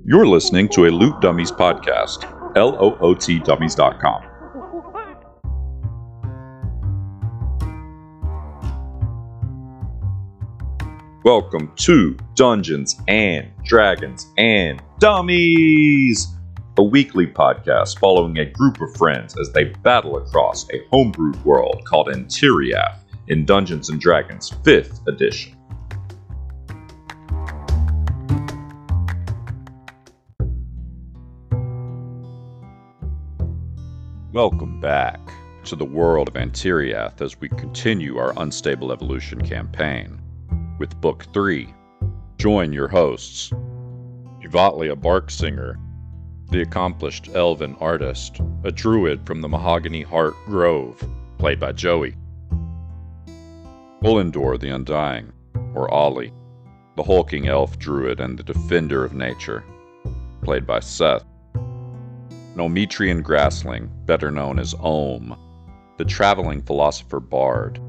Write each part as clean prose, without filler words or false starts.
You're listening to a Loot Dummies podcast, lootdummies.com. Welcome to Dungeons and Dragons and Dummies, a weekly podcast following a group of friends as they battle across a homebrewed world called Antiriath in Dungeons and Dragons 5th edition. Welcome back to the world of Antiriath as we continue our Unstable Evolution campaign. With Book 3, join your hosts, Yvatlia Barksinger, the accomplished elven artist, a druid from the Mahogany Heart Grove, played by Joey. Olindor the Undying, or Ollie, the hulking elf druid and the defender of nature, played by Seth. Ometrian Grassling, better known as Ohm, the traveling philosopher bard,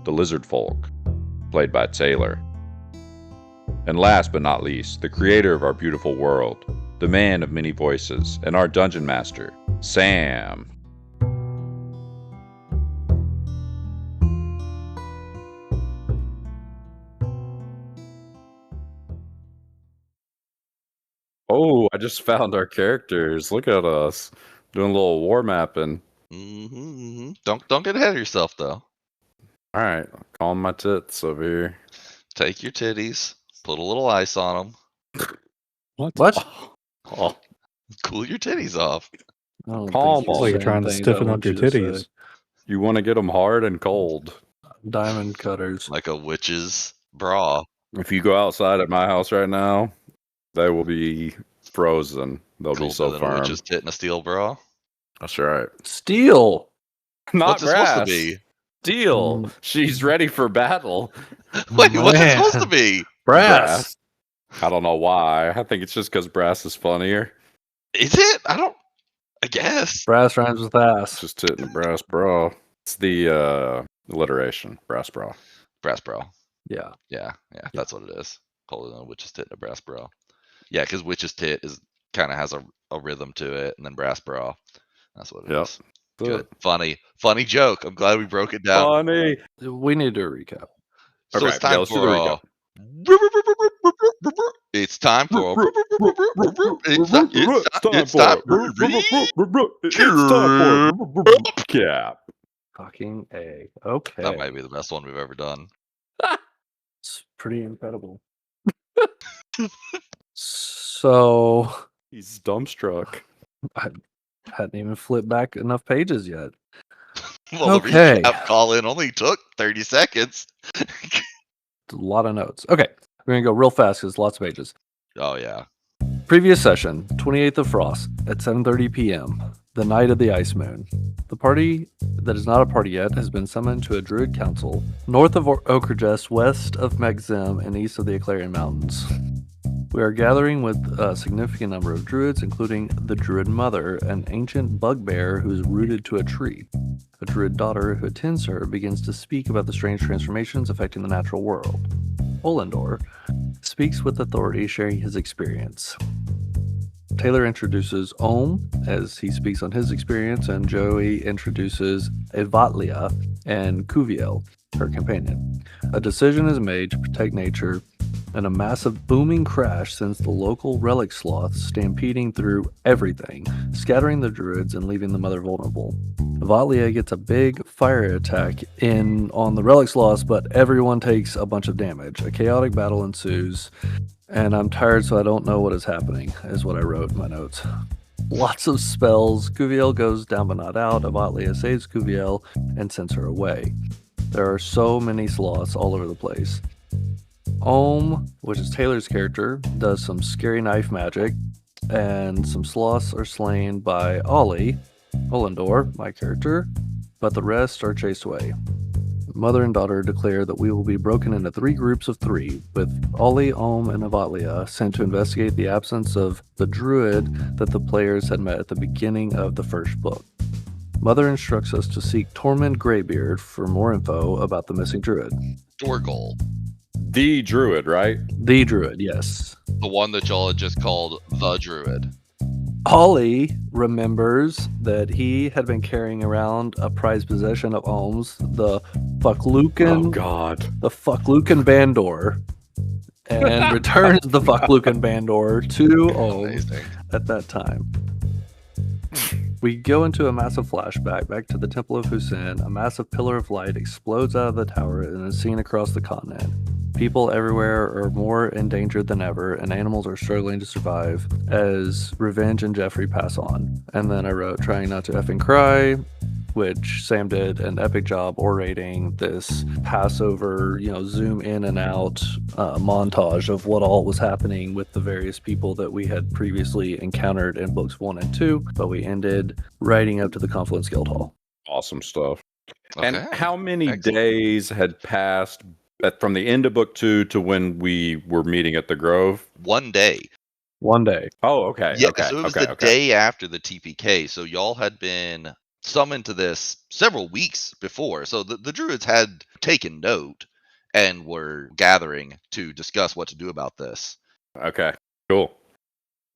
the lizard folk, played by Taylor. And last but not least, the creator of our beautiful world, the man of many voices, and our dungeon master, Sam. Oh, I just found our characters. Look at us doing a little war mapping. Don't get ahead of yourself, though. All right, calm my tits over here. Take your titties, put a little ice on them. What? Oh, Cool your titties off. calm. Like you're trying to stiffen up your titties. You want to get them hard and cold. Diamond cutters. Like a witch's bra. If you go outside at my house right now, they will be frozen. They'll be so Colder than a firm. witch's tit in a steel bra. That's right. Steel. Not What's it brass. supposed to be? Steel. She's ready for battle. Wait, what's it Man. supposed to be? Brass. I don't know why. I think it's just because brass is funnier. Is it? I guess. Brass rhymes with It's ass. just hitting the brass bra. It's the alliteration. Brass bra. Brass bra. Yeah. Yeah, that's what it is. Colder than a witch's tit in a brass bra. Yeah, because witch's tit is kind of has a rhythm to it, and then brass bra. That's what it is. Yep. Good. Funny joke. I'm glad we broke it down. Funny. We need to recap. So Okay, it's time yeah, let's do the recap. It's time for Cap. Fucking A. Okay. That might be the best one we've ever done. It's pretty incredible. So, He's dumbstruck. I hadn't even flipped back enough pages yet. Well, Okay. the recap call in only took 30 seconds. A lot of notes. Okay. We're going to go real fast because lots of pages. Oh, yeah. Previous session, 28th of Frost, at 7:30 p.m., the night of the ice moon. The party that is not a party yet has been summoned to a druid council north of Okerjest, west of Megzim, and east of the Eclarian Mountains. We are gathering with a significant number of druids, including the druid mother, an ancient bugbear who is rooted to a tree. A druid daughter who attends her begins to speak about the strange transformations affecting the natural world. Olindor speaks with authority, sharing his experience. Taylor introduces Ohm as he speaks on his experience, and Joey introduces Yvatlia and Kuviel, her companion. A decision is made to protect nature, and a massive booming crash sends the local relic sloths stampeding through everything, scattering the druids and leaving the mother vulnerable. Yvatlia gets a big fire attack in on the relic sloths, but everyone takes a bunch of damage. A chaotic battle ensues, and I'm tired, so I don't know what is happening, is what I wrote in my notes. Lots of spells. Kuviel goes down but not out. Yvatlia saves Kuviel and sends her away. There are so many sloths all over the place. Ohm, which is Taylor's character, does some scary knife magic, and some sloths are slain by Ollie, Olindor, my character, but the rest are chased away. Mother and daughter declare that we will be broken into 3 groups of 3, with Ollie, Ohm, and Yvatlia sent to investigate the absence of the druid that the players had met at the beginning of the first book. Mother instructs us to seek Tormund Greybeard for more info about the missing druid. Dorgol. The druid, right? The druid, yes. The one that y'all had just called the druid. Ollie remembers that he had been carrying around a prized possession of Ohm's, the Fucklucan, Oh God. the Fucklucan Bandor, and returns the Fucklucan Bandor to Ohm Amazing. at that time. We go into a massive flashback back to the Temple of Hussein. A massive pillar of light explodes out of the tower and is seen across the continent. People everywhere are more endangered than ever, and animals are struggling to survive as Revenge and Jeffrey pass on. And then I wrote Trying Not to Effing Cry, which Sam did an epic job orating this Passover, zoom in and out montage of what all was happening with the various people that we had previously encountered in books 1 and 2, but we ended riding up to the Confluence Guild Hall. Awesome stuff. Okay. And how many Excellent. days had passed from the end of book 2 to when we were meeting at the Grove? 1 day. 1 day. Oh, okay. Yeah, okay. so it was okay. the okay. day after the TPK. So y'all had been summoned to this several weeks before. So the druids had taken note and were gathering to discuss what to do about this. Okay. Cool.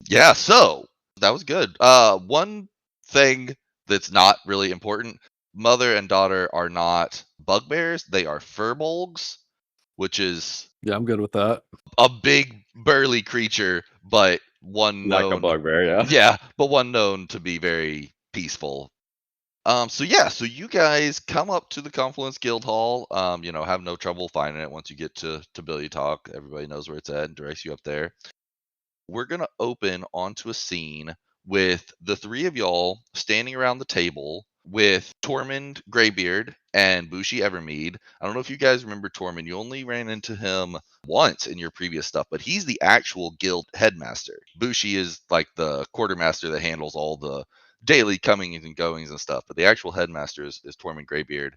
Yeah, so that was good. One thing that's not really important, mother and daughter are not bugbears, they are furbolgs, which is Yeah, I'm good with that. a big burly creature, but one Like a known bugbear, yeah. yeah, but one known to be very peaceful. So you guys come up to the Confluence Guild Hall. Have no trouble finding it once you get to Bilyatok. Everybody knows where it's at and directs you up there. We're gonna open onto a scene with the three of y'all standing around the table with Tormund Greybeard and Bushi Evermead. I don't know if you guys remember Tormund. You only ran into him once in your previous stuff, but he's the actual guild headmaster. Bushi is like the quartermaster that handles all the daily comings and goings and stuff, but the actual headmaster is Tormund Greybeard.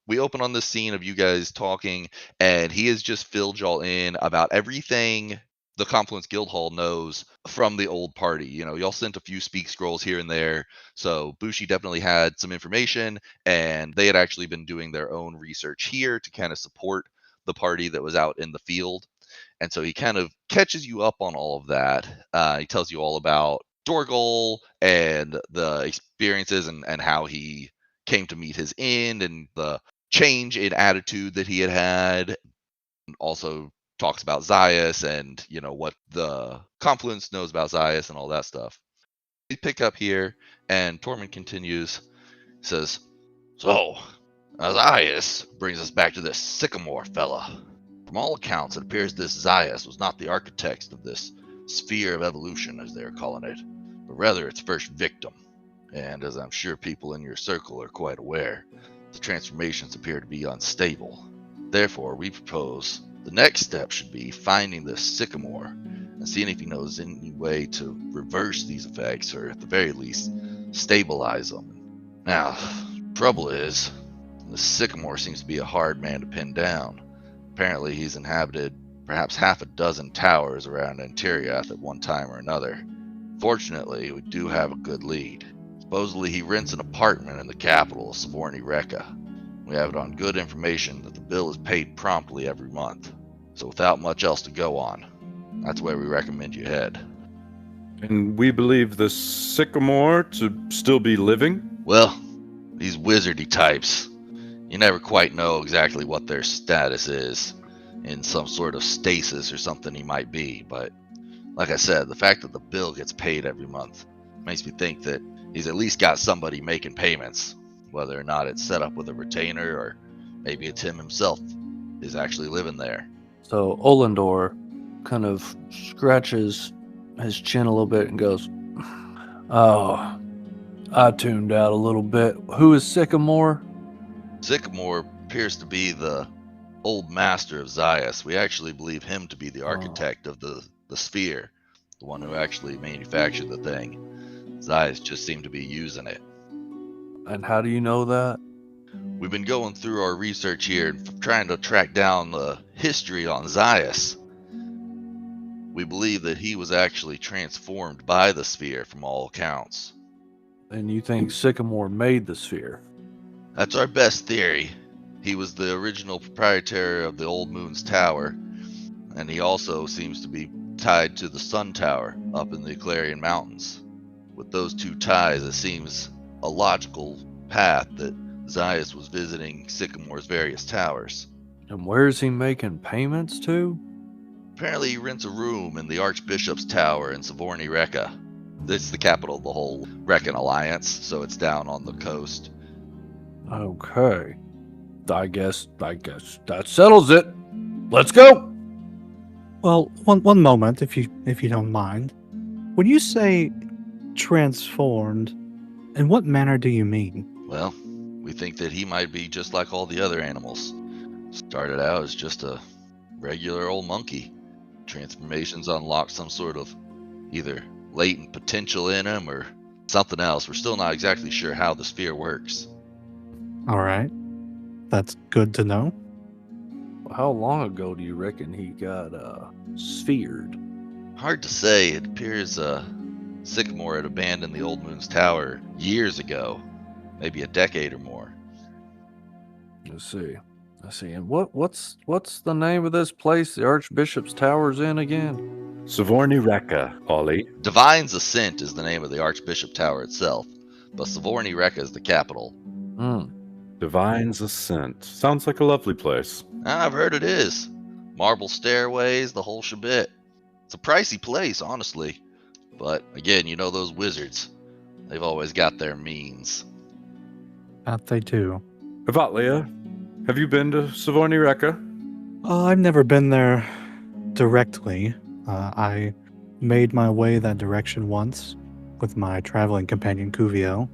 We open on this scene of you guys talking, and he has just filled y'all in about everything the Confluence Guild Hall knows from the old party. Y'all sent a few speak scrolls here and there, so Bushi definitely had some information, and they had actually been doing their own research here to kind of support the party that was out in the field. And so he kind of catches you up on all of that. He tells you all about Dorgol and the experiences and how he came to meet his end and the change in attitude that he had. Also talks about Zaius and what the Confluence knows about Zaius and all that stuff. We pick up here, and Tormund continues. Says, "So, Zaius brings us back to this Sycamore fella. From all accounts, it appears this Zaius was not the architect of this sphere of evolution, as they are calling it, but rather its first victim. And as I'm sure people in your circle are quite aware, the transformations appear to be unstable. Therefore, we propose the next step should be finding this Sycamore and seeing if he knows any way to reverse these effects, or at the very least, stabilize them. Now, trouble is, the Sycamore seems to be a hard man to pin down. Apparently, he's inhabited perhaps half a dozen towers around Antiriath at one time or another. Fortunately, we do have a good lead. Supposedly, he rents an apartment in the capital of Svorni Reka. We have it on good information that the bill is paid promptly every month. So without much else to go on, that's where we recommend you head." And we believe the Sycamore to still be living? Well, these wizardy types, you never quite know exactly what their status is. In some sort of stasis or something he might be, but like I said, the fact that the bill gets paid every month makes me think that he's at least got somebody making payments, whether or not it's set up with a retainer or maybe it's him himself is actually living there. So Olendor kind of scratches his chin a little bit and goes, "Oh, I tuned out a little bit. Who is Sycamore?" Sycamore appears to be the old master of Zaius. We actually believe him to be the architect of the sphere, the one who actually manufactured the thing. Zaius just seemed to be using it. And how do you know that? We've been going through our research here and trying to track down the history on Zaius. We believe that he was actually transformed by the sphere from all accounts. And you think Sycamore made the sphere? That's our best theory. He was the original proprietor of the Old Moon's Tower, and he also seems to be tied to the Sun Tower up in the Clarion Mountains. With those two ties, it seems a logical path that Zaius was visiting Sycamore's various towers. And where's he making payments to? Apparently, he rents a room in the Archbishop's Tower in Savorni Reka. It's the capital of the whole Rekan Alliance, so it's down on the coast. Okay. I guess that settles it. Let's go. Well, one moment, if you don't mind. When you say transformed, in what manner do you mean? Well, we think that he might be just like all the other animals. Started out as just a regular old monkey. Transformations unlock some sort of either latent potential in him or something else. We're still not exactly sure how the sphere works. All right. That's good to know. How long ago do you reckon he got sphered? Hard to say. It appears Sycamore had abandoned the Old Moon's Tower years ago, maybe a decade or more. Let's see. And what's the name of this place the Archbishop's Tower's in again? Savorni Reka, Ollie. Divine's Ascent is the name of the Archbishop Tower itself, but Savorni Reka is the capital. Divine's Ascent. Sounds like a lovely place. I've heard it is. Marble stairways, the whole shebit. It's a pricey place, honestly. But again, you know those wizards. They've always got their means. That they do. Evatlia, have you been to Savorni Reka? I've never been there directly. I made my way that direction once with my traveling companion Cuvio.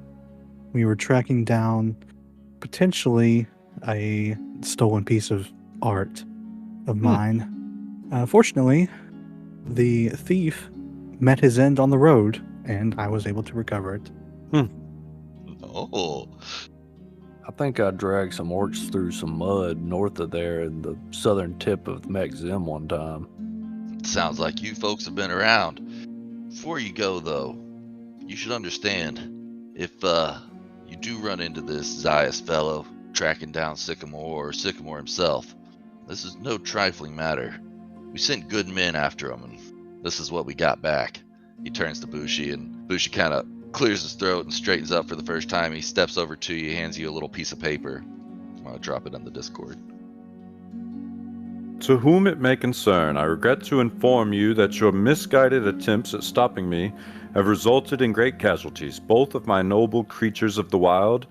We were tracking down potentially a stolen piece of art of mine. Fortunately, the thief met his end on the road, and I was able to recover it. Oh, I think I dragged some orcs through some mud north of there in the southern tip of Mekzim one time. sounds like you folks have been around. Before you go, though, you should understand, if you do run into this Zaius fellow tracking down Sycamore or Sycamore himself, this is no trifling matter. We sent good men after him, and this is what we got back. He turns to Bushi, and Bushi kind of clears his throat and straightens up for the first time. He steps over to you, hands you a little piece of paper. I'm going to drop it in the Discord. To whom it may concern, I regret to inform you that your misguided attempts at stopping me have resulted in great casualties, both of my noble creatures of the wild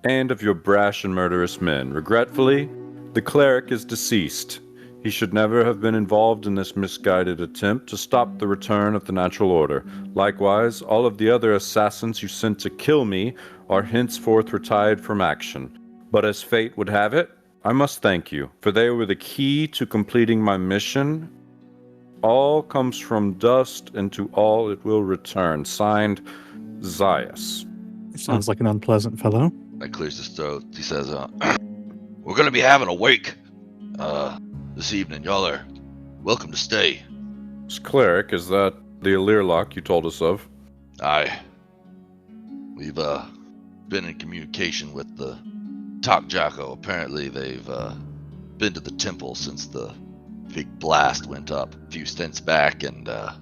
and of your brash and murderous men. Regretfully, the cleric is deceased. He should never have been involved in this misguided attempt to stop the return of the natural order. Likewise, all of the other assassins you sent to kill me are henceforth retired from action. But as fate would have it, I must thank you, for they were the key to completing my mission. All comes from dust, and to all it will return. Signed, Zaius. Sounds like an unpleasant fellow. That clears his throat. He says, we're going to be having a wake this evening. Y'all are welcome to stay. This cleric, is that the Allyrlock you told us of? Aye. We've been in communication with the Tokjako. Apparently they've been to the temple since the big blast went up a few stints back, and there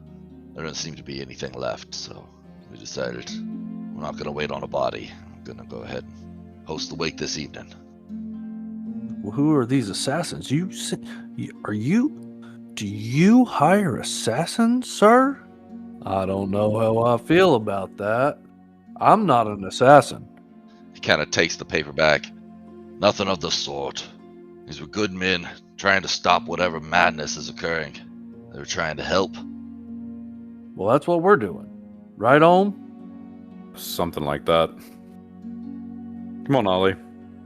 doesn't seem to be anything left, so we decided we're not going to wait on a body. I'm going to go ahead and host the wake this evening. Well, who are these assassins? Do you hire assassins, sir? I don't know how I feel about that. I'm not an assassin. He kind of takes the paper back. Nothing of the sort. These were good men trying to stop whatever madness is occurring. They were trying to help. Well, that's what we're doing. Right on? Something like that. Come on, Ollie.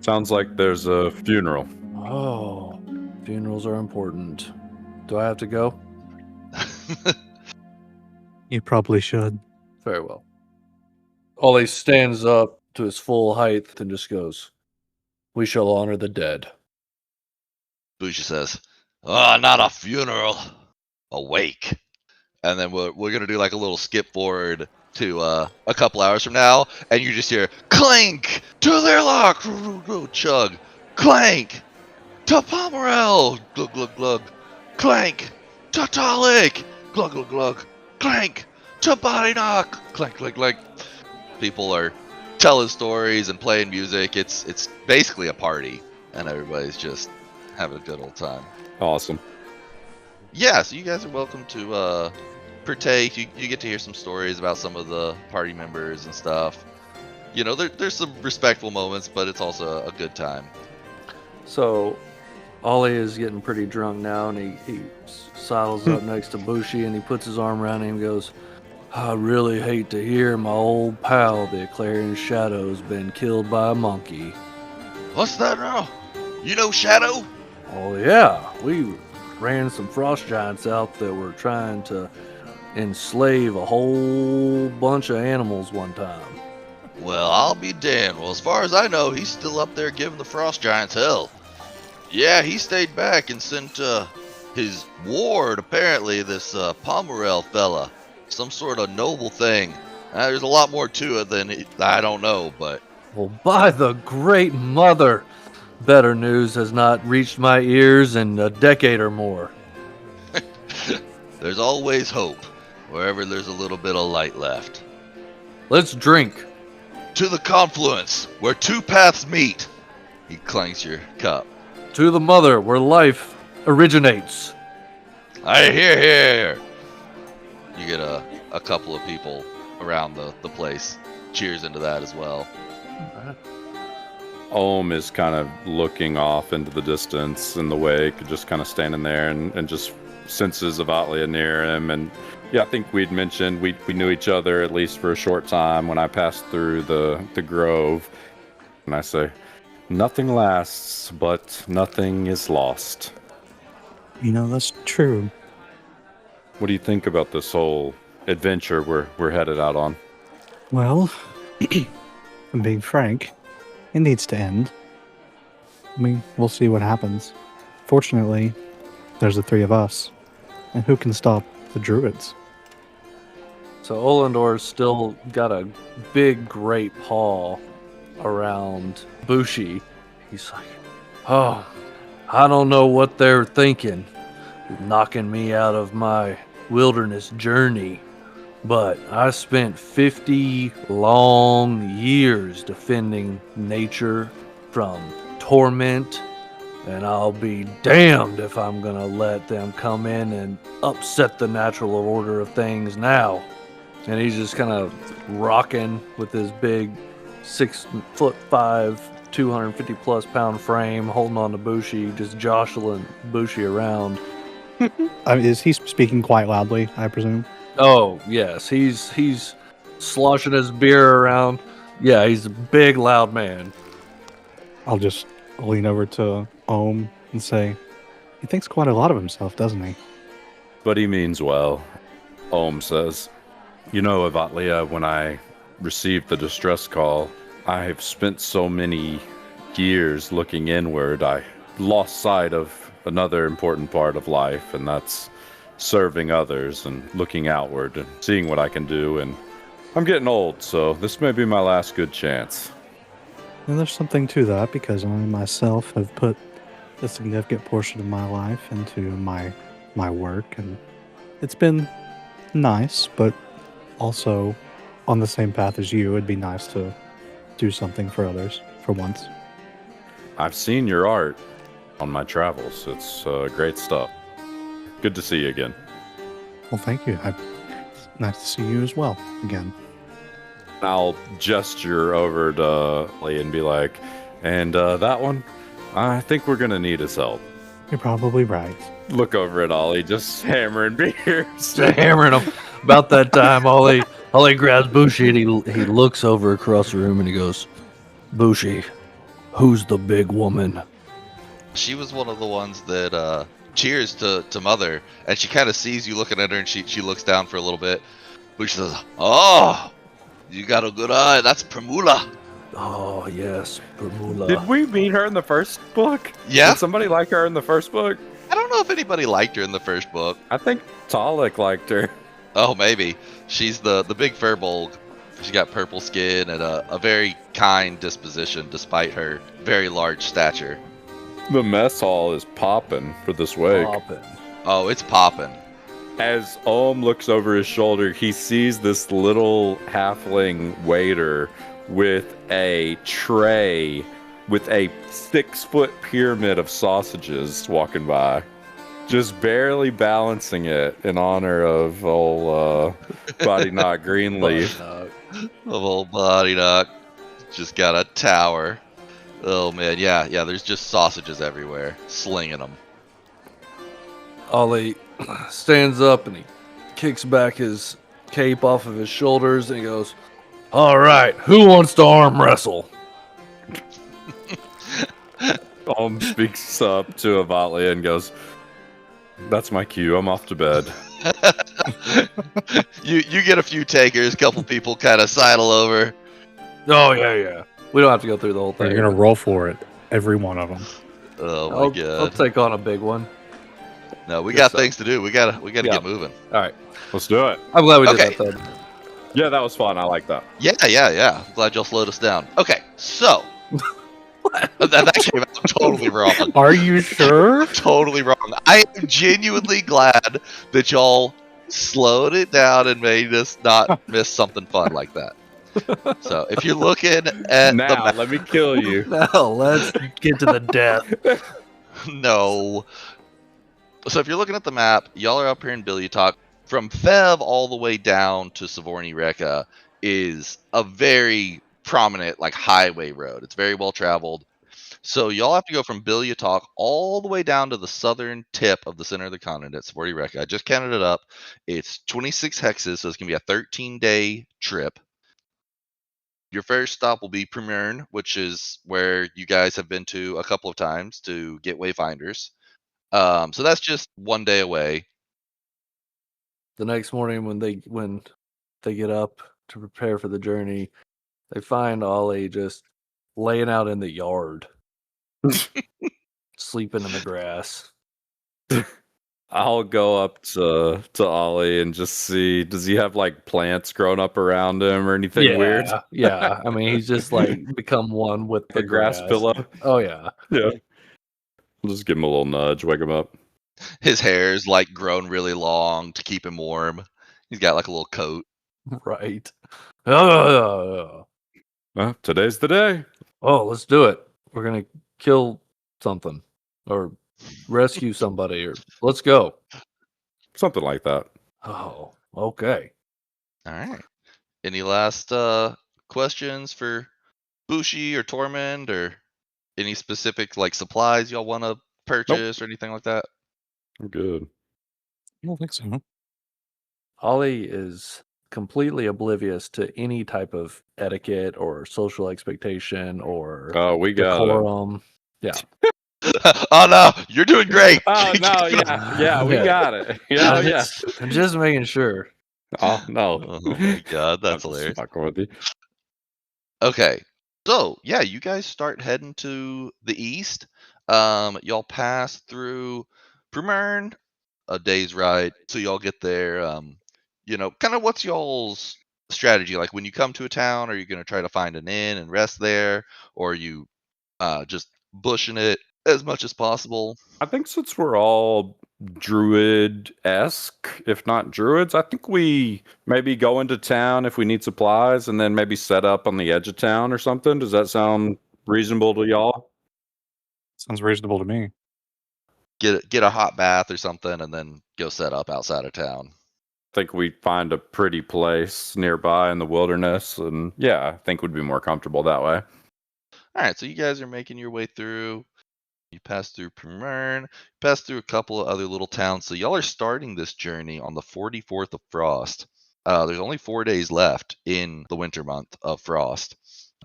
Sounds like there's a funeral. Oh, funerals are important. Do I have to go? You probably should. Very well. Ollie stands up to his full height and just goes, "We shall honor the dead." Bushi says, "Oh, not a funeral. A wake." And then we're going to do like a little skip forward to a couple hours from now, and you just hear, clank, to their lock, chug, clank, to Pomerel, glug, glug, glug. Clank! Tatalik! Glug glug glug! Clank! Tabari knock! Clank clank clank! People are telling stories and playing music. It's basically a party, and everybody's just having a good old time. Awesome. Yeah, so you guys are welcome to partake. You get to hear some stories about some of the party members and stuff. You know, there's some respectful moments, but it's also a good time. So, Ollie is getting pretty drunk now, and he sidles up next to Bushi, and he puts his arm around him and goes, I really hate to hear my old pal, the Clarion Shadow's been killed by a monkey. What's that now? You know Shadow? Oh yeah, we ran some frost giants out that were trying to enslave a whole bunch of animals one time. Well, I'll be damned. Well, as far as I know, he's still up there giving the Frost Giants hell. Yeah, he stayed back and sent his ward, apparently, this Pomerel fella. Some sort of noble thing. There's a lot more to it than I don't know, but... Well, by the great mother, better news has not reached my ears in a decade or more. There's always hope, wherever there's a little bit of light left. Let's drink. To the confluence, where two paths meet. He clanks your cup. To the mother, where life originates. I hear. You get a couple of people around the place. Cheers into that as well. Ohm is kind of looking off into the distance in the wake, just kind of standing there and just senses of Atlia near him. And yeah, I think we'd mentioned we knew each other at least for a short time when I passed through the grove. And I say, nothing lasts, but nothing is lost. You know, that's true. What do you think about this whole adventure we're headed out on? Well, if I'm being frank, it needs to end. I mean, we'll see what happens. Fortunately, there's the three of us. And who can stop the druids? So Olindor's still got a big great paw around Bushi. He's like, oh, I don't know what they're thinking, knocking me out of my wilderness journey. But I spent 50 long years defending nature from torment, and I'll be damned if I'm gonna let them come in and upset the natural order of things now. And he's just kind of rocking with his big 6'5", 250 plus pound frame, holding on to Bushi, just jostling Bushi around. Is he speaking quite loudly, I presume? Oh, yes. He's sloshing his beer around. Yeah, he's a big, loud man. I'll just lean over to Ohm and say, he thinks quite a lot of himself, doesn't he? But he means well, Ohm says. You know, Avatlia, when I received the distress call, I have spent so many years looking inward, I lost sight of another important part of life, and that's serving others and looking outward and seeing what I can do. And I'm getting old, so this may be my last good chance. And there's something to that, because I myself have put a significant portion of my life into my work, and it's been nice, but also on the same path as you, it'd be nice to do something for others for once. I've seen your art on my travels. It's great stuff. Good to see you again. Well, thank you. It's nice to see you as well again. I'll gesture over to Lee and be like, and that one, I think we're going to need his help. You're probably right. Look over at Ollie, just hammering beers. Just hammering him. About that time, Ollie grabs Bushi and he looks over across the room and he goes, Bushi, who's the big woman? She was one of the ones that cheers to Mother, and she kind of sees you looking at her, and she looks down for a little bit. Bushi says, oh, you got a good eye. That's Primula. Oh, yes, Primula. Did we meet her in the first book? Yeah. Did somebody like her in the first book? I don't know if anybody liked her in the first book. I think Talik liked her. Oh, maybe. She's the big furbolg. She got purple skin and a very kind disposition despite her very large stature. The mess hall is popping for this wake. Poppin'. Oh, it's popping. As Ohm looks over his shoulder, he sees this little halfling waiter with a tray with a 6-foot pyramid of sausages walking by, just barely balancing it in honor of old Body Knot Greenleaf. Of old body duck. Just got a tower. Oh man, yeah, there's just sausages everywhere, slinging them. Ollie stands up and he kicks back his cape off of his shoulders and he goes, "All right, who wants to arm wrestle?" Ohm speaks up to Avatli and goes, "That's my cue. I'm off to bed." You get a few takers, a couple people kind of sidle over. Oh yeah. We don't have to go through the whole thing. You're gonna roll for it, every one of them. Oh my I'll god. take on a big one. No, we Good got stuff. things to do. We gotta Yeah. get moving. All right. Let's do it. I'm glad we did Okay. that then. Yeah, that was fun. I like that. Yeah. Glad y'all slowed us down. Okay, so that came out totally wrong. Are you sure? Totally wrong. I am genuinely glad that y'all slowed it down and made us not miss something fun like that. So if you're looking at the Now, map, let me kill you. Now let's get to the death. no. So if you're looking at the map, y'all are up here in Bilyatok. From Fev all the way down to Savorni Reka is a very prominent like highway road. It's very well traveled. So y'all have to go from Bilyatok all the way down to the southern tip of the center of the continent at Savorni Reka. I just counted it up. It's 26 hexes, so it's gonna be a 13-day trip. Your first stop will be Primern, which is where you guys have been to a couple of times to get wayfinders. So that's just 1 day away. The next morning when they get up to prepare for the journey, they find Ollie just laying out in the yard, sleeping in the grass. I'll go up to Ollie and just see, does he have like plants growing up around him or anything weird? Yeah. I mean, he's just like become one with the A grass pillow? Oh yeah. Yeah. I'll just give him a little nudge, wake him up. His hair's like grown really long to keep him warm. He's got like a little coat. Right. Oh, Well, today's the day. let's do it. We're gonna kill something or rescue somebody or let's go. Something like that. Oh, okay. All right. Any last questions for Bushi or Tormund or any specific like supplies y'all want to purchase or anything like that? I'm good. I don't think so. Ollie is completely oblivious to any type of etiquette or social expectation or Oh, we got it. decorum. Yeah. Oh no, you're doing great. Oh, no, yeah, we Yeah. got it. Yeah, yeah. Just making sure. Oh, no. Oh my god, that's I'm hilarious. fucking with you. Okay. So yeah, you guys start heading to the east. Y'all pass through Primern, a day's ride. So y'all get there. Kind of what's y'all's strategy? Like when you come to a town, are you gonna try to find an inn and rest there? Or are you just bushing it as much as possible? I think since we're all druid-esque, if not druids, I think we maybe go into town if we need supplies and then maybe set up on the edge of town or something. Does that sound reasonable to y'all? Sounds reasonable to me. Get a hot bath or something, and then go set up outside of town. I think we find a pretty place nearby in the wilderness, and yeah, I think we'd be more comfortable that way. All right, so you guys are making your way through. You pass through Primern, pass through a couple of other little towns. So y'all are starting this journey on the 44th of Frost. There's only 4 days left in the winter month of Frost.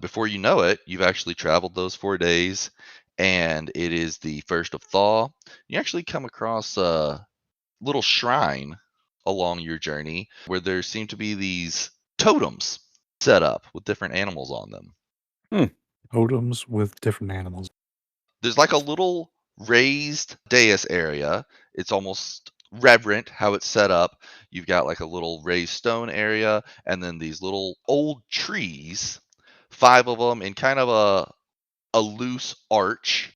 Before you know it, you've actually traveled those 4 days, and it is the 1st of Thaw. You actually come across a little shrine along your journey where there seem to be these totems set up with different animals on them. Totems with different animals. There's like a little raised dais area. It's almost reverent how it's set up. You've got like a little raised stone area and then these little old trees, 5 of them in kind of a loose arch.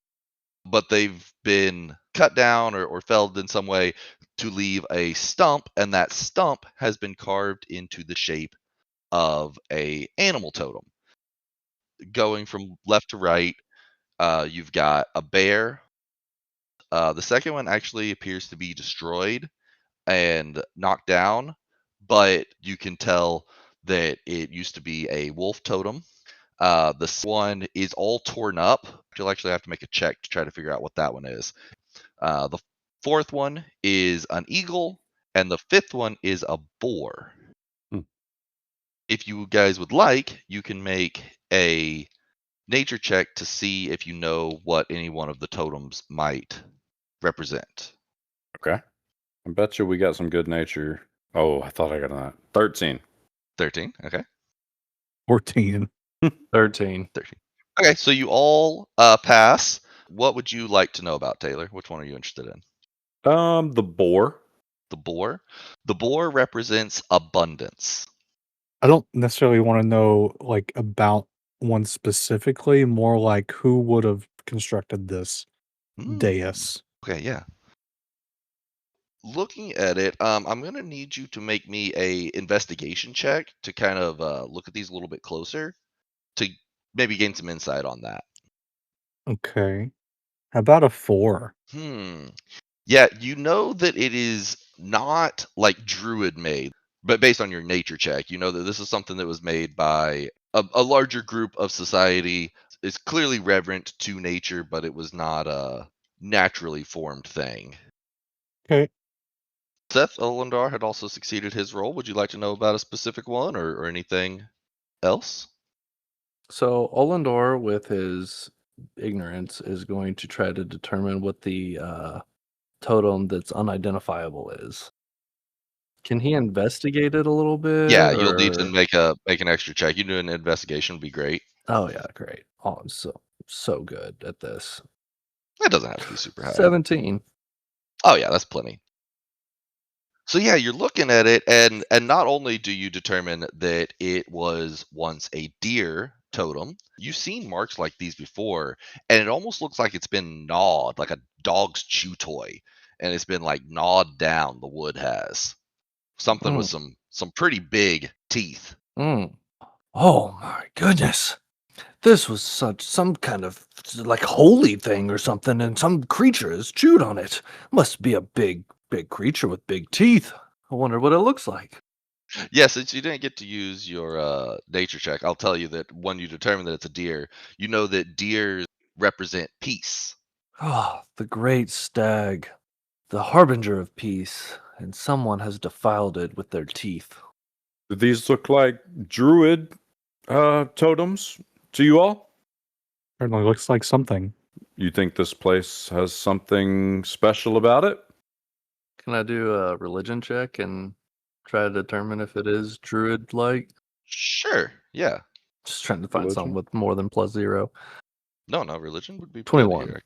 but they've been cut down or felled in some way to leave a stump, and that stump has been carved into the shape of a animal totem. Going from left to right, you've got a bear. The second one actually appears to be destroyed and knocked down, but you can tell that it used to be a wolf totem. The one is all torn up. You'll actually have to make a check to try to figure out what that one is. The fourth one is an eagle, and the fifth one is a boar. Hmm. If you guys would like, you can make a nature check to see if you know what any one of the totems might represent. Okay. I bet you we got some good nature. Oh, I thought I got that. 13. 13. Okay. 14. 13. 13. Okay, so you all pass. What would you like to know about, Taylor? Which one are you interested in? The boar. The boar? The boar represents abundance. I don't necessarily want to know like about one specifically, more like who would have constructed this dais. Okay, yeah. Looking at it, I'm going to need you to make me a investigation check to kind of look at these a little bit closer to maybe gain some insight on that. Okay. How about a 4? Yeah, you know that it is not like druid made, but based on your nature check, you know that this is something that was made by a larger group of society. It's clearly reverent to nature, but it was not a naturally formed thing. Okay. Seth Olendar had also succeeded his role. Would you like to know about a specific one or anything else? So Olendor, with his ignorance, is going to try to determine what the totem that's unidentifiable is. Can he investigate it a little bit? Yeah, you'll need to or- make an extra check. You do an investigation would be great. Oh yeah, great. Oh, I'm so good at this. It doesn't have to be super high. 17. Oh yeah, that's plenty. So yeah, you're looking at it, and not only do you determine that it was once a deer totem, you've seen marks like these before, and it almost looks like it's been gnawed, like a dog's chew toy, and it's been like gnawed down. The wood has something with some pretty big teeth. Oh my goodness. This was some kind of like holy thing or something, and some creature has chewed on it. Must be a big creature with big teeth. I wonder what it looks like. Yeah, since you didn't get to use your nature check, I'll tell you that when you determine that it's a deer, you know that deers represent peace. Ah, the great stag, the harbinger of peace, and someone has defiled it with their teeth. Do these look like druid totems to you all? Certainly looks like something. You think this place has something special about it? Can I do a religion check and try to determine if it is druid-like? Sure, yeah. Just trying to find something Religion? with more than +0. No, religion would be plenty 21. here.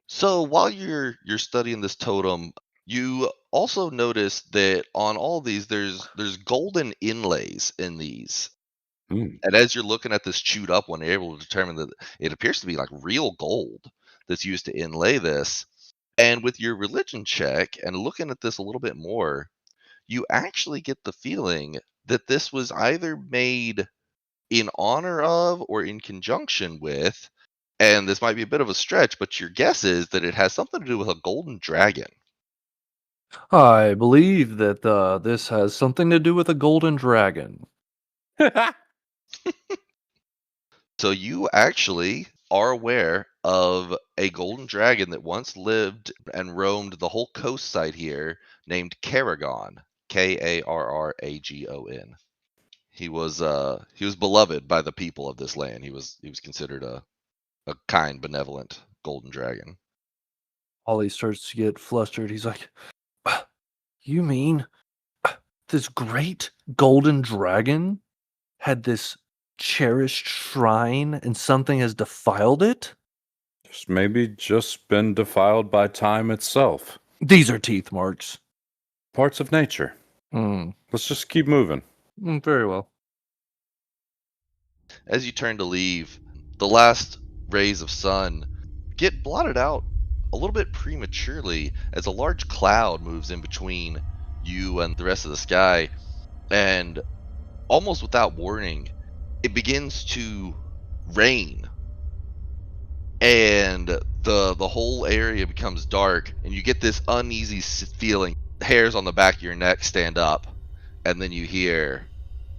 So while you're studying this totem, you also notice that on all these there's golden inlays in these. Hmm. And as you're looking at this chewed up one, you're able to determine that it appears to be like real gold that's used to inlay this. And with your religion check and looking at this a little bit more, you actually get the feeling that this was either made in honor of or in conjunction with, and this might be a bit of a stretch, but your guess is that it has something to do with a golden dragon. I believe that this has something to do with a golden dragon. So you actually are aware of a golden dragon that once lived and roamed the whole coast side here named Karagon, Karragon. He was beloved by the people of this land. He was considered a kind, benevolent golden dragon. Ollie starts to get flustered. He's like, "You mean this great golden dragon had this cherished shrine and something has defiled it? It's maybe just been defiled by time itself. These are teeth marks." Parts of nature. Hmm. Let's just keep moving. Very well. As you turn to leave, the last rays of sun get blotted out a little bit prematurely as a large cloud moves in between you and the rest of the sky, and almost without warning, it begins to rain, and the whole area becomes dark, and you get this uneasy feeling. The hairs on the back of your neck stand up, and then you hear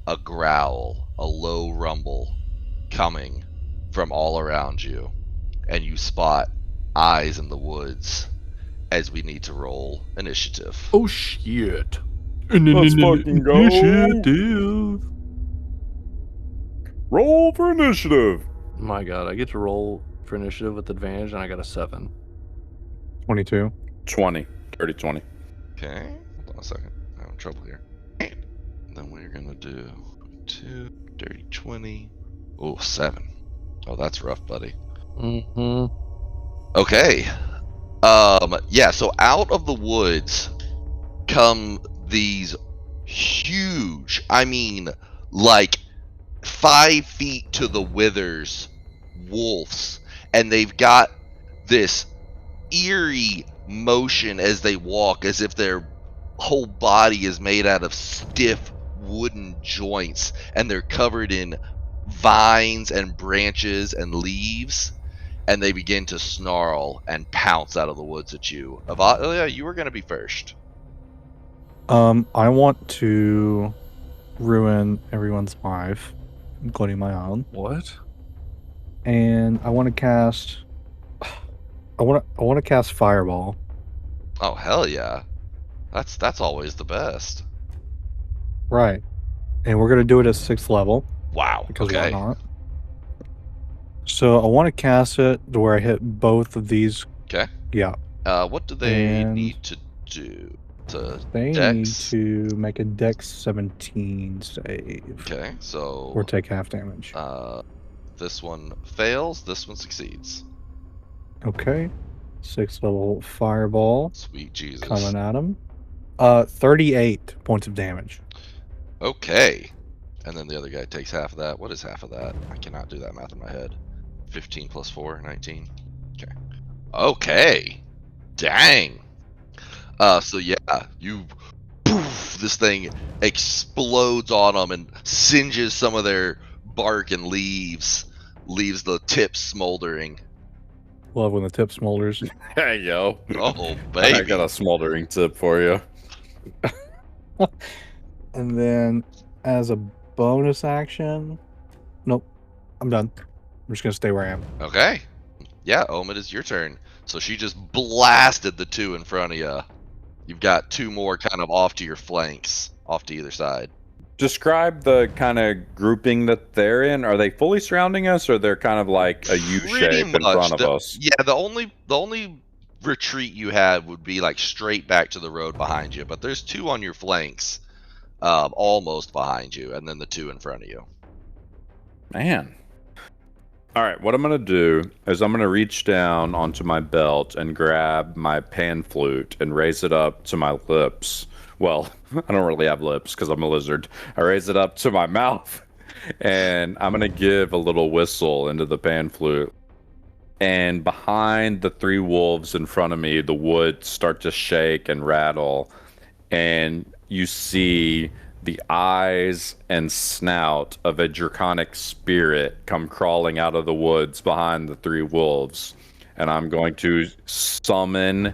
a growl, a low rumble coming from all around you, and you spot eyes in the woods as we need to roll initiative. Oh shit. Let's fucking go. Initiative. Roll for initiative. My god, I get to roll for initiative with advantage, and I got a 7. 22. 20. Dirty 20. Okay, hold on a second. I'm having trouble here. And then we're gonna do 2, dirty 20. Oh, 7. Oh, that's rough, buddy. Mm-hmm. Okay. Yeah, so out of the woods come these huge, I mean, like 5 feet to the withers wolves, and they've got this eerie motion as they walk, as if their whole body is made out of stiff wooden joints, and they're covered in vines and branches and leaves, and they begin to snarl and pounce out of the woods at you. Avalia, you were going to be first. I want to ruin everyone's life, including my own. What? And I want to cast. I want to cast Fireball. Oh, hell yeah. That's always the best. Right. And we're gonna do it at 6th level Wow. because Okay. why not? So I want to cast it to where I hit both of these. Okay. Yeah. What do they And- need to do? To They Dex? need to make a Dex 17 save Okay, so or take half damage. this one fails, this one succeeds. Okay. 6th level Fireball Sweet Jesus. coming at him. 38 points of damage. Okay. And then the other guy takes half of that. What is half of that? I cannot do that math in my head. 15 plus 4, 19. Okay. Okay. Dang. So yeah, poof, this thing explodes on them and singes some of their bark and leaves the tips smoldering. Love when the tip smolders. Hey, yo. Oh, I baby. got a smoldering tip for you. And then as a bonus action, nope, I'm done. I'm just gonna stay where I am. Okay. Yeah, Omen, it's your turn. So she just blasted the 2 in front of you. You've got 2 more kind of off to your flanks, off to either side. Describe the kind of grouping that they're in. Are they fully surrounding us, or they're kind of like a U Pretty shape in much. front of us? Yeah, the only retreat you had would be like straight back to the road behind you, but there's 2 on your flanks, almost behind you, and then the 2 in front of you. Man. All right, what I'm going to do is I'm going to reach down onto my belt and grab my pan flute and raise it up to my lips. Well, I don't really have lips because I'm a lizard. I raise it up to my mouth, and I'm going to give a little whistle into the pan flute. And behind the 3 wolves in front of me, the wood start to shake and rattle, and you see the eyes and snout of a draconic spirit come crawling out of the woods behind the 3 wolves. And I'm going to summon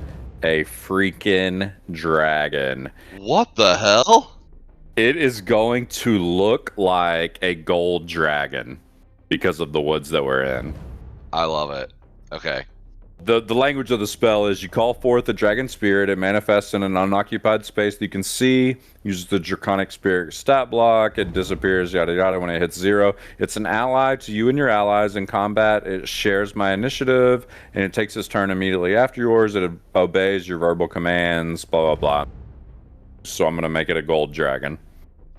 a freaking dragon. What the hell? It is going to look like a gold dragon because of the woods that we're in. I love it. Okay. The language of the spell is you call forth a dragon spirit. It manifests in an unoccupied space that you can see. Uses the draconic spirit stat block. It disappears, yada yada, when it hits 0. It's an ally to you and your allies in combat. It shares my initiative, and it takes its turn immediately after yours. It obeys your verbal commands, blah, blah, blah. So I'm going to make it a gold dragon.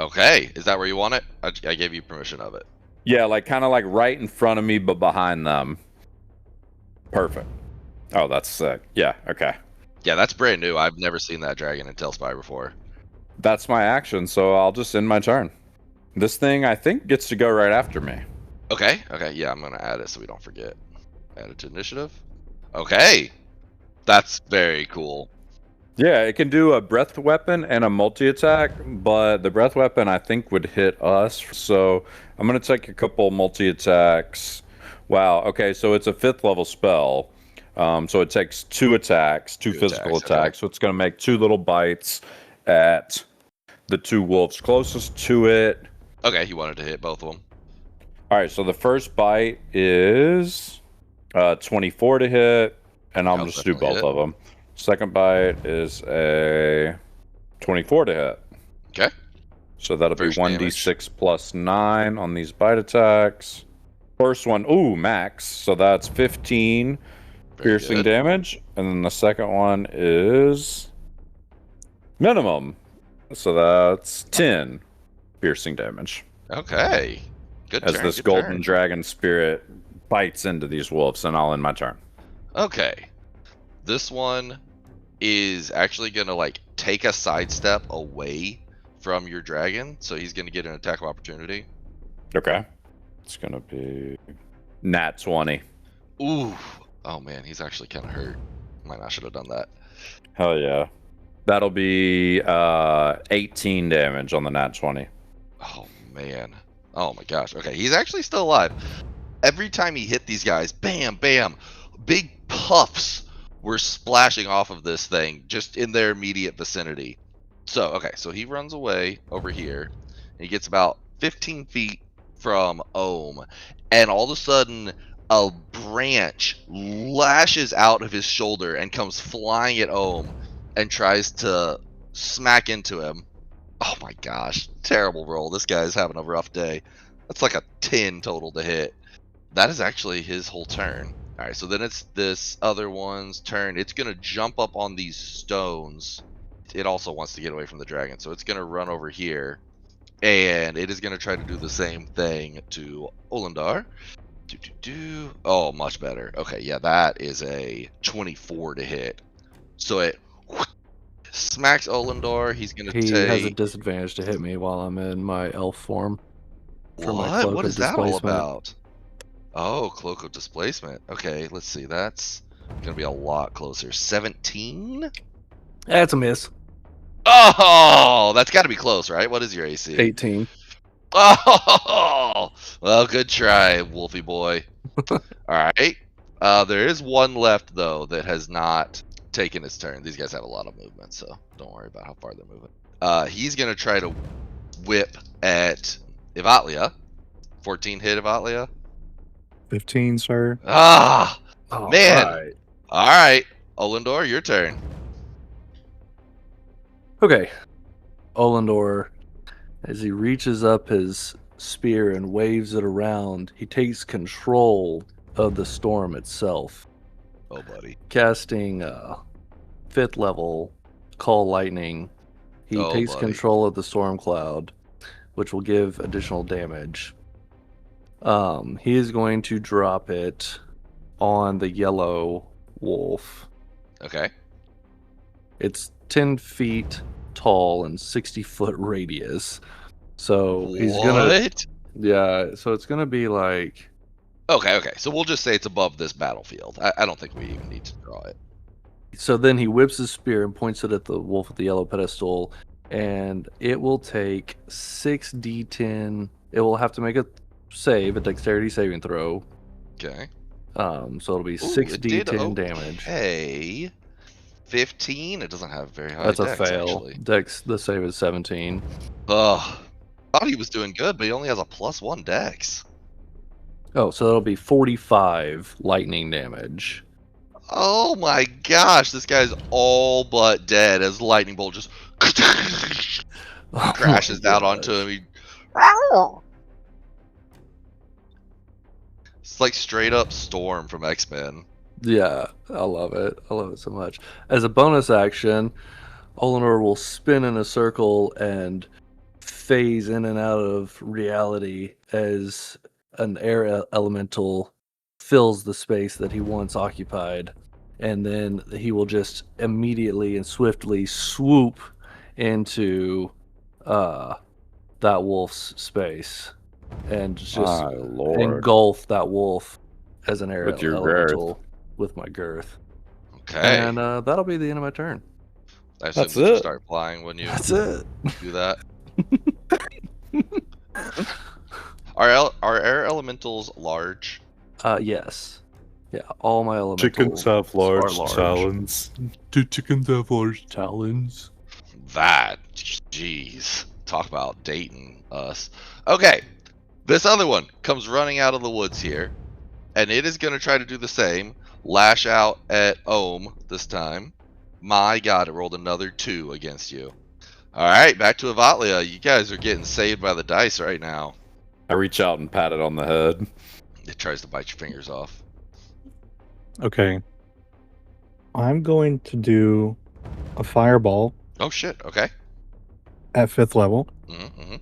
Okay. Is that where you want it? I gave you permission of it. Yeah, like kind of like right in front of me, but behind them. Perfect. Oh, that's sick. Yeah, okay. Yeah, that's brand new. I've never seen that dragon in Tellspy before. That's my action, so I'll just end my turn. This thing, I think, gets to go right after me. Okay. Okay. Yeah, I'm gonna add it so we don't forget. Add it to initiative. Okay. That's very cool. Yeah, it can do a breath weapon and a multi-attack, but the breath weapon I think would hit us. So I'm gonna take a couple multi-attacks. Wow. Okay, so it's a 5th level spell. So it takes 2 attacks, 2 Two physical attacks, okay. attacks. So it's gonna make 2 little bites at the 2 wolves closest to it. Okay, he wanted to hit both of them. All right. So the first bite is 24 to hit, and I'm That'll just do definitely both hit. of them. Second bite is a 24 to hit. Okay. So that'll First be 1d6 plus 9 on these bite attacks. First one, ooh, max. So that's 15 Very piercing good. damage. And then the second one is minimum. So that's 10 piercing damage. Okay. Good As turn. this good golden turn. dragon spirit bites into these wolves, and I'll end my turn. Okay. This one is actually going to like take a sidestep away from your dragon, so he's going to get an attack of opportunity. Okay. It's going to be nat 20. Ooh. Oh man, he's actually kind of hurt. Might not should have done that. Hell yeah. That'll be 18 damage on the nat 20. Oh man. Oh my gosh. Okay, he's actually still alive. Every time he hit these guys, bam, bam, big puffs were splashing off of this thing just in their immediate vicinity. So, okay, so he runs away over here. And he gets about 15 feet from Ohm. And all of a sudden, a branch lashes out of his shoulder and comes flying at Ohm and tries to smack into him. Oh my gosh. Terrible roll. This guy's having a rough day. That's like a 10 total to hit. That is actually his whole turn. Alright, so then it's this other one's turn. It's going to jump up on these stones. It also wants to get away from the dragon, so it's going to run over here. And it is going to try to do the same thing to Olendar. Oh, much better. Okay, yeah, that is a 24 to hit. So it smacks Olendar. He's going to He take... has a disadvantage to hit me while I'm in my elf form. for my What? cloak What of is that all displacement. about? Oh, cloak of displacement. Okay, let's see. That's gonna be a lot closer. 17? That's a miss. Oh, that's got to be close, right? What is your AC? 18. Oh, well, good try, Wolfie boy. All right. There is one left though that has not taken his turn. These guys have a lot of movement, so don't worry about how far they're moving. He's gonna try to whip at Ivatlia. 14 hit Ivatlia. 15, sir. Ah, All man. right. All right, Olendor, your turn. Okay. Olendor, as he reaches up his spear and waves it around, he takes control of the storm itself, Oh, buddy. casting 5th level Call Lightning. He Oh, takes buddy. control of the storm cloud, which will give additional damage. He is going to drop it on the yellow wolf. Okay. It's 10 feet tall and 60-foot radius. So he's gonna, What? yeah. So it's gonna be like, Okay. So we'll just say it's above this battlefield. I don't think we even need to draw it. so then he whips his spear and points it at the wolf with the yellow pedestal, and it will take 6d10. It will have to make a save, a dexterity saving throw. Okay. So it'll be Ooh, it did 6d10 damage. Okay. 15. It doesn't have very high That's a dex, fail. actually. Dex, the save is 17. Ugh. Thought he was doing good, but he only has a +1 dex. Oh, so that'll be 45 lightning damage. Oh my gosh, this guy's all but dead as the lightning bolt just crashes Oh my out onto gosh. him. It's like straight up Storm from X-Men. Yeah, I love it. I love it so much. As a bonus action, Olenor will spin in a circle and phase in and out of reality as an air elemental fills the space that he once occupied. And then he will just immediately and swiftly swoop into that wolf's space and just My lord. engulf that wolf as an air With your elemental. with my girth. Okay. And that'll be the end of my turn. I assume That's that you it. start flying when you That's it. do that. Are air elementals large? Yes. Yeah, all my elementals Chickens have large, are large. talons. Do chickens have large talons? That, jeez. Talk about dating us. Okay, this other one comes running out of the woods here, and it is going to try to do the same. Lash out at Ohm this time. My God, it rolled another 2 against you. All right, back to Avatlia. You guys are getting saved by the dice right now. I reach out and pat it on the head. It tries to bite your fingers off. Okay. I'm going to do a fireball Oh, shit. Okay. at 5th level, Mm-hmm.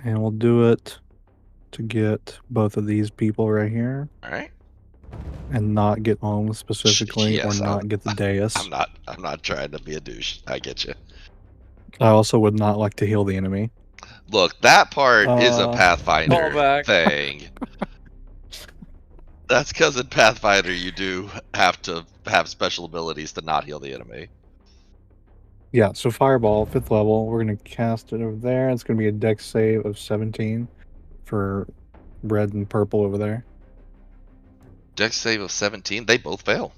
and we'll do it to get both of these people right here, All right. and not get Ohm specifically, Yes, or not get the dais. I'm not trying to be a douche. I get you. I also would not like to heal the enemy. Look, that part is a Uh, Pathfinder Callback. thing. That's because in Pathfinder you do have to have special abilities to not heal the enemy. Yeah, so fireball, 5th level. We're going to cast it over there. It's going to be a dex save of 17 for red and purple over there. Dex save of 17. They both fail.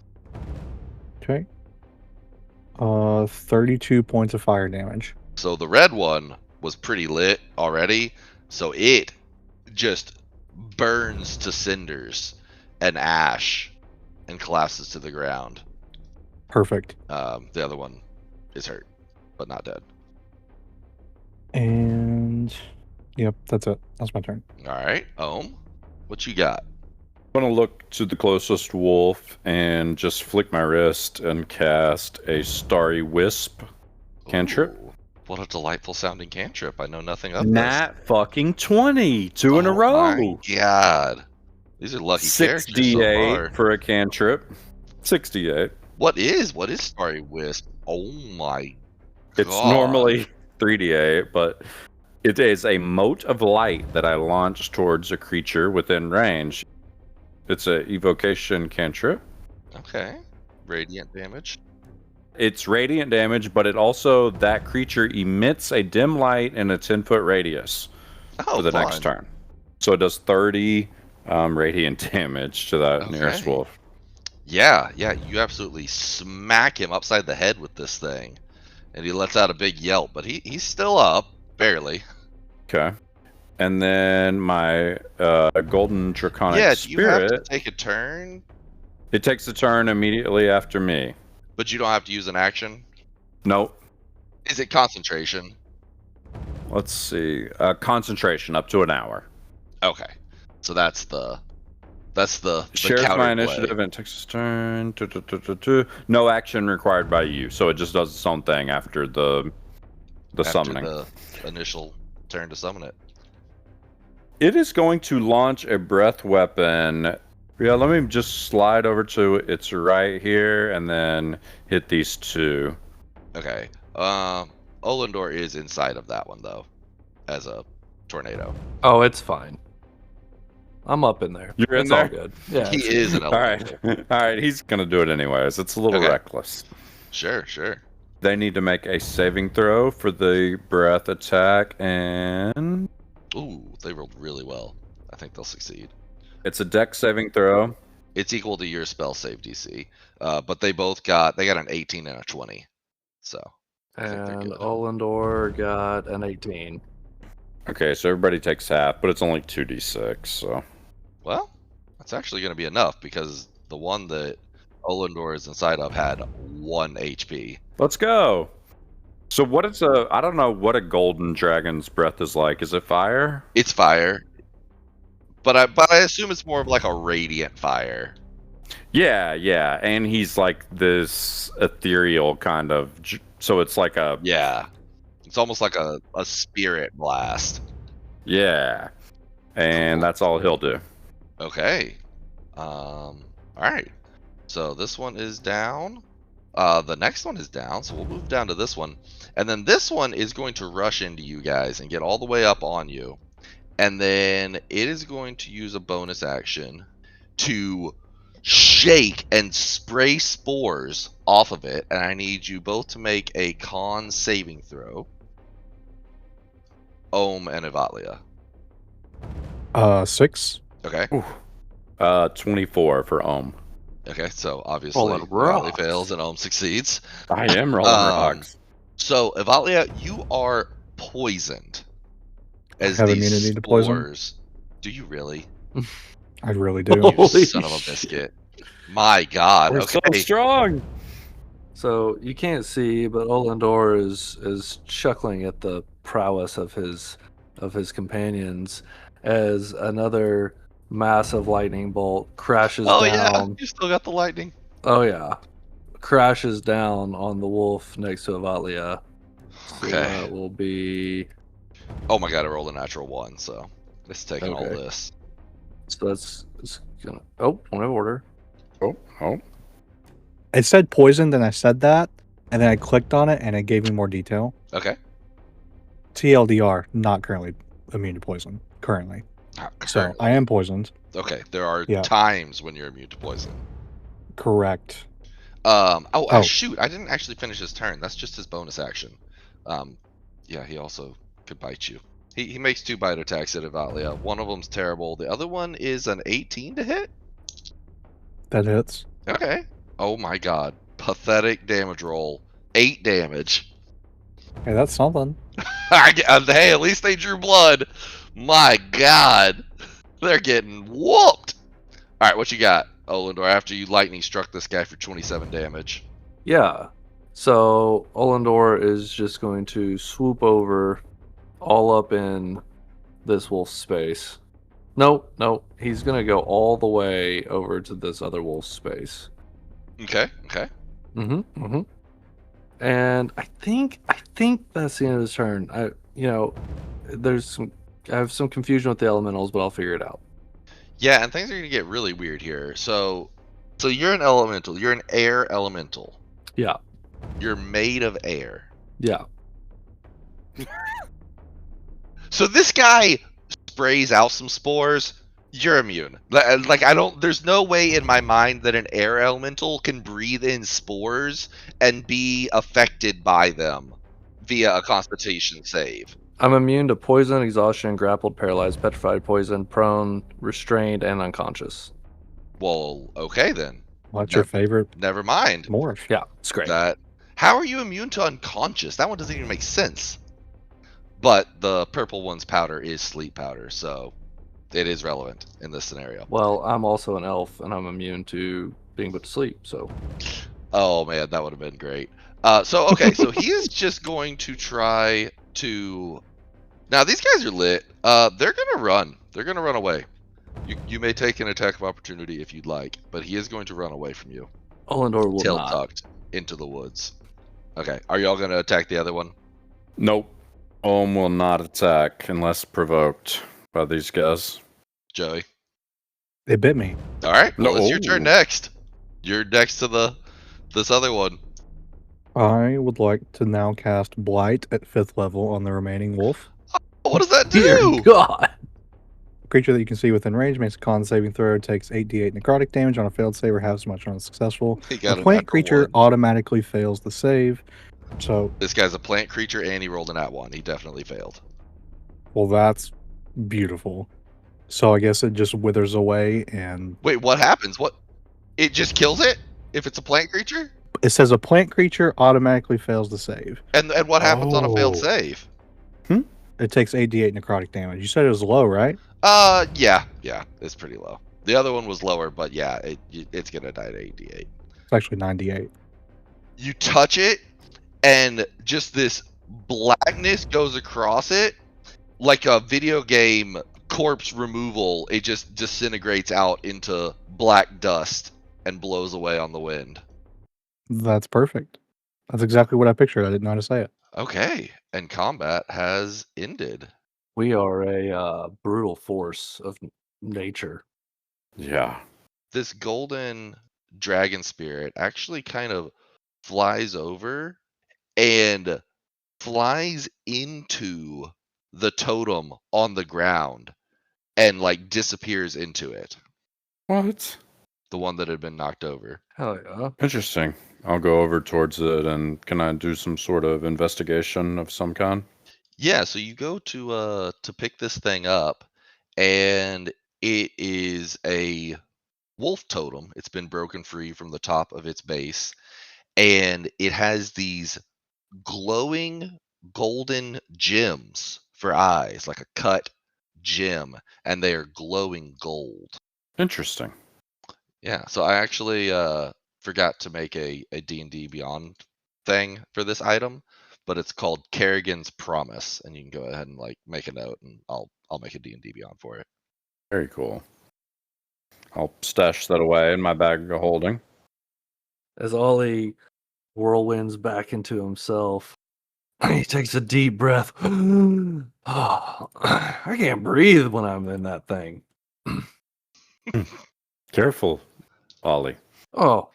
Okay. 32 points of fire damage. So the red one was pretty lit already. So it just burns to cinders and ash and collapses to the ground. Perfect. The other one is hurt, but not dead. And yep, that's it. That's my turn. All right, Ohm, what you got? I'm going to look to the closest wolf and just flick my wrist and cast a Starry Wisp cantrip. Ooh, what a delightful sounding cantrip. I know nothing of this. Nat fucking 20. Two in a Oh row. my God. These are lucky characters so 68 far. for a cantrip. 68. What is Starry Wisp? Oh my It's God. normally 3d8, but it is a mote of light that I launch towards a creature within range. It's a evocation cantrip. Okay. Radiant damage. It's radiant damage, but it also, that creature emits a dim light in a 10-foot radius Oh, for the next fun. turn. So it does 30 radiant damage to that nearest Okay. wolf. Yeah, you absolutely smack him upside the head with this thing. And he lets out a big yelp, but he's still up, barely. Okay. And then my golden draconic Yeah, do you have spirit, to take a turn? it takes a turn immediately after me. But you don't have to use an action? Nope. Is it concentration? Let's see. Concentration up to an hour. Okay. So that's the Shares my counterplay. initiative and takes its turn. No action required by you, so it just does its own thing after the After summoning. the initial turn to summon it. It is going to launch a breath weapon. Yeah, let me just slide over to its right here and then hit these two. Okay. Olindor is inside of that one though, as a tornado. Oh, it's fine. I'm up in there. You're in it's there? all good. Yeah. He it's- is an All elemental. right. All right, he's going to do it anyways. It's a little Okay. reckless. Sure. They need to make a saving throw for the breath attack, and Ooh, they rolled really well. I think they'll succeed. it's a dex saving throw. It's equal to your spell save DC. But they got an 18 and a 20. So I think they're And good. Olindor got an 18. Okay, so everybody takes half, but it's only 2d6, so. Well, that's actually going to be enough because the one that Olindor is inside of had 1 HP. Let's go. So I don't know what a golden dragon's breath is like. Is it fire? It's fire, but I assume it's more of like a radiant fire. Yeah, and he's like this ethereal kind of, so it's like a, Yeah, it's almost like a spirit blast. yeah. And Cool. that's all he'll do. Okay. All right. So this one is down. The next one is down, so we'll move down to this one. And then this one is going to rush into you guys and get all the way up on you. And then it is going to use a bonus action to shake and spray spores off of it, and I need you both to make a con saving throw. Ohm and Evatlia. 6. Okay. 24 for Ohm. Okay, so obviously Rolling Evatlia rocks. fails and Ohm succeeds. I am rolling rocks. So Evatlia, you are poisoned. As have these immunity to poison? spores. Do you really? I really do. You Holy son of a shit. biscuit. My God. We're Okay. so strong. So you can't see, but Olendor is chuckling at the prowess of his companions as another massive lightning bolt crashes Oh yeah, down. you still got the lightning. Oh yeah, crashes down on the wolf next to Evatlia. So Okay. that will be. Oh my God, I rolled a natural 1, so it's taking all Okay. this. So it's gonna. Oh, point of order. Oh. It said poisoned, and I said that, and then I clicked on it, and it gave me more detail. Okay. TLDR, not currently immune to poison. Currently. So I am poisoned. Okay, there are Yeah. times when you're immune to poison. Correct. Oh. Shoot, I didn't actually finish his turn. That's just his bonus action. Yeah, he also could bite you. He makes 2 bite attacks at Evatlia. One of them's terrible. The other one is an 18 to hit? That hits. Okay. Oh my God. Pathetic damage roll. 8 damage. Hey, that's something. Hey, at least they drew blood. My God. They're getting whooped. All right, what you got, Olendor, after you lightning struck this guy for 27 damage? Yeah. So Olendor is just going to swoop over all up in this wolf's space. Nope. He's going to go all the way over to this other wolf's space. Okay. Mm-hmm. And I think that's the end of his turn. I have some confusion with the elementals, but I'll figure it out. Yeah, and things are going to get really weird here. So you're an elemental. You're an air elemental. Yeah. You're made of air. Yeah. So this guy sprays out some spores. You're immune. Like there's no way in my mind that an air elemental can breathe in spores and be affected by them via a constitution save. I'm immune to poison, exhaustion, grappled, paralyzed, petrified, poison, prone, restrained, and unconscious. Well, okay then. What's your favorite Never mind. morph? Yeah, it's great. How are you immune to unconscious? That one doesn't even make sense. But the purple one's powder is sleep powder, so it is relevant in this scenario. Well, I'm also an elf, and I'm immune to being put to sleep, so. Oh man, that would have been great. So he is just going to try to. Now these guys are lit. They're gonna run. They're gonna run away. You may take an attack of opportunity if you'd like, but he is going to run away from you. Olendor will Tail not. tucked into the woods. Okay, are y'all gonna attack the other one? Nope. Ohm will not attack unless provoked by these guys. Joey. They bit me. All right. Well, No. it's your turn next. You're next to this other one. I would like to now cast Blight at 5th level on the remaining wolf. What does that Dear do? God. Creature that you can see within range makes a con saving throw, takes 8d8 necrotic damage on a failed save or half as much on a successful. He A got a plant natural creature 1. automatically fails the save. So, This guy's a plant creature, and he rolled a nat 1. He definitely failed. well, that's beautiful. So I guess it just withers away, and Wait, what happens? What? It just kills it if it's a plant creature? it says a plant creature automatically fails the save. And what happens on a failed Oh. save? It takes 8d8 necrotic damage. You said it was low, right? Yeah, it's pretty low. The other one was lower, but yeah, it's gonna die at 8d8. It's actually 9d8. You touch it, and just this blackness goes across it, like a video game corpse removal. It just disintegrates out into black dust and blows away on the wind. That's perfect. That's exactly what I pictured. I didn't know how to say it. Okay, and combat has ended. We are a brutal force of nature. Yeah. This golden dragon spirit actually kind of flies over and flies into the totem on the ground and like disappears into it. What? the one that had been knocked over. Hell yeah. Interesting. I'll go over towards it, and can I do some sort of investigation of some kind? Yeah, so you go to pick this thing up, and it is a wolf totem. It's been broken free from the top of its base, and it has these glowing golden gems for eyes, like a cut gem, and they are glowing gold. Interesting. Yeah, so I actually forgot to make a D&D Beyond thing for this item, but it's called Kerrigan's Promise, and you can go ahead and like make a note, and I'll make a D&D Beyond for it. Very cool. I'll stash that away in my bag of holding. As Ollie whirlwinds back into himself, he takes a deep breath. Oh, I can't breathe when I'm in that thing. Careful, Ollie. Oh,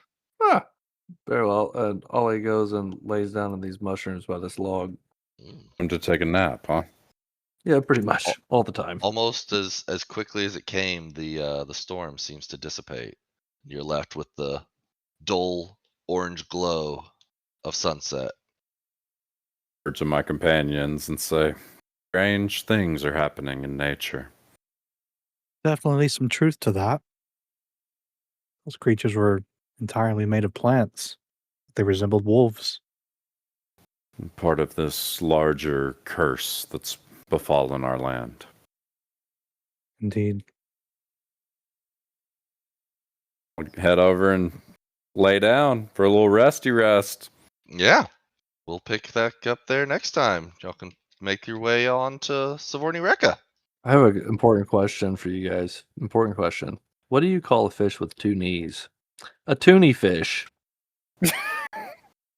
very well. And Ollie goes and lays down on these mushrooms by this log. Time to take a nap, huh? Yeah, pretty much all the time. Almost as quickly as it came, the storm seems to dissipate. You're left with the dull orange glow of sunset. To my companions and say, strange things are happening in nature. Definitely some truth to that. Those creatures were entirely made of plants. They resembled wolves. Part of this larger curse that's befallen our land. Indeed. I'll head over and lay down for a little resty rest. Yeah, we'll pick that up there next time. Y'all can make your way on to Savorni Rekka. I have an important question for you guys. Important question. What do you call a fish with two knees? A toonie fish.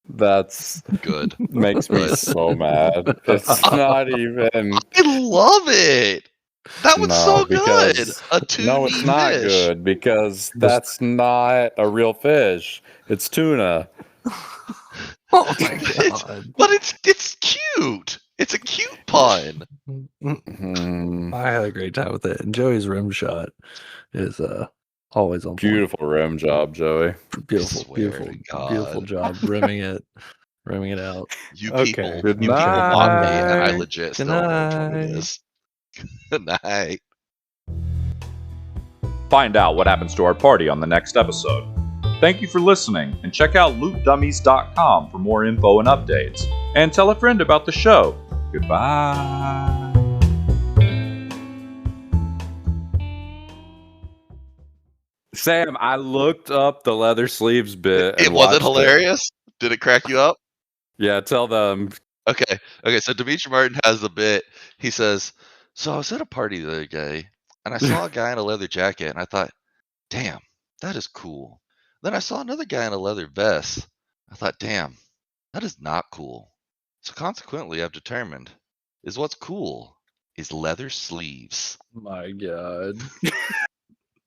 That's Good. makes me Good. so mad. It's not even. I love it. That was so good. because- A two No, it's not fish. good because that's not a real fish. It's tuna. Oh my god. But it's cute. It's a cute pun. Mhm. I had a great time with it. And Joey's rim shot is always on point. Beautiful rim job, Joey. Beautiful, swear beautiful, to beautiful God. job rimming it out. You Okay. people, Good you people mock me, and I night. legit Good still don't know which one it night. is. Good night. Find out what happens to our party on the next episode. Thank you for listening, and check out lootdummies.com for more info and updates. And tell a friend about the show. Goodbye. Sam, I looked up the leather sleeves bit. It and wasn't watched hilarious. Did it crack you up? Yeah, tell them. Okay. So Dimitri Martin has a bit. He says, "So I was at a party the other day, and I saw a guy in a leather jacket, and I thought, damn, that is cool. Then I saw another guy in a leather vest. I thought, damn, that is not cool. So consequently, I've determined is what's cool is leather sleeves." My god.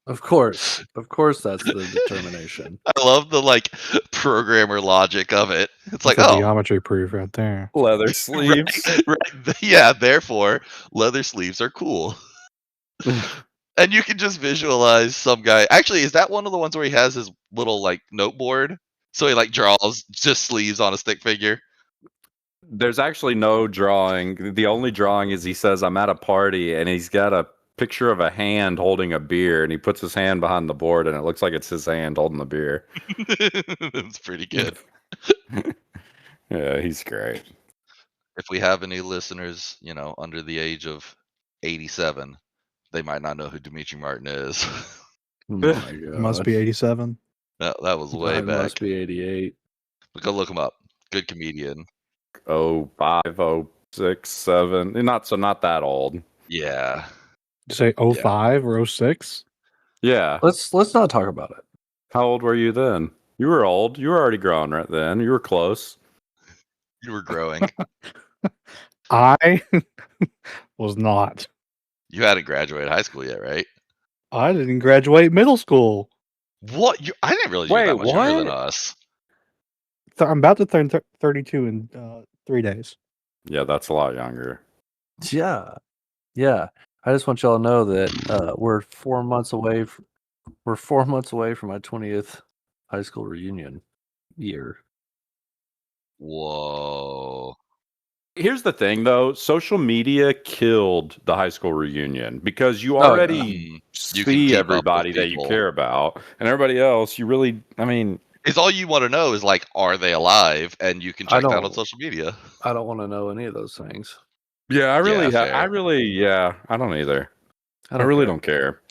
Of course that's the determination. I love the like programmer logic of it. It's like, That's a oh, geometry proof right there. Leather sleeves. right. Yeah, therefore, leather sleeves are cool. And you can just visualize some guy. Actually, is that one of the ones where he has his little like noteboard? So he like draws just sleeves on a stick figure. There's actually no drawing. The only drawing is he says, I'm at a party, and he's got a picture of a hand holding a beer, and he puts his hand behind the board, and it looks like it's his hand holding the beer. It's pretty good. Yeah, he's great. If we have any listeners, under the age of 87, they might not know who Dimitri Martin is. Oh my god. It must be 87. that was way It back. must be 88. But go look him up. Good comedian. 05, 06, 07. Not that old. Yeah. Did you say 05 or 06? Yeah. Let's not talk about it. How old were you then? You were old. You were already grown right then. You were close. You were growing. I was not. You hadn't graduated high school yet, right? I didn't graduate middle school. What? I didn't realize you were that Wait, much younger than what? us. I'm about to turn 32 in 3 days. Yeah, that's a lot younger. Yeah. I just want y'all to know that we're 4 months away. We're 4 months away from my 20th high school reunion year. Whoa. Here's the thing, though. Social media killed the high school reunion because you Oh, yeah. already You can see keep up with everybody that you people. care about, and everybody else, you really, I mean, It's all you want to know is like, are they alive? And you can I check that on don't- social media. I don't want to know any of those things. yeah, I fair. really, yeah, I don't either. I don't really care. don't care.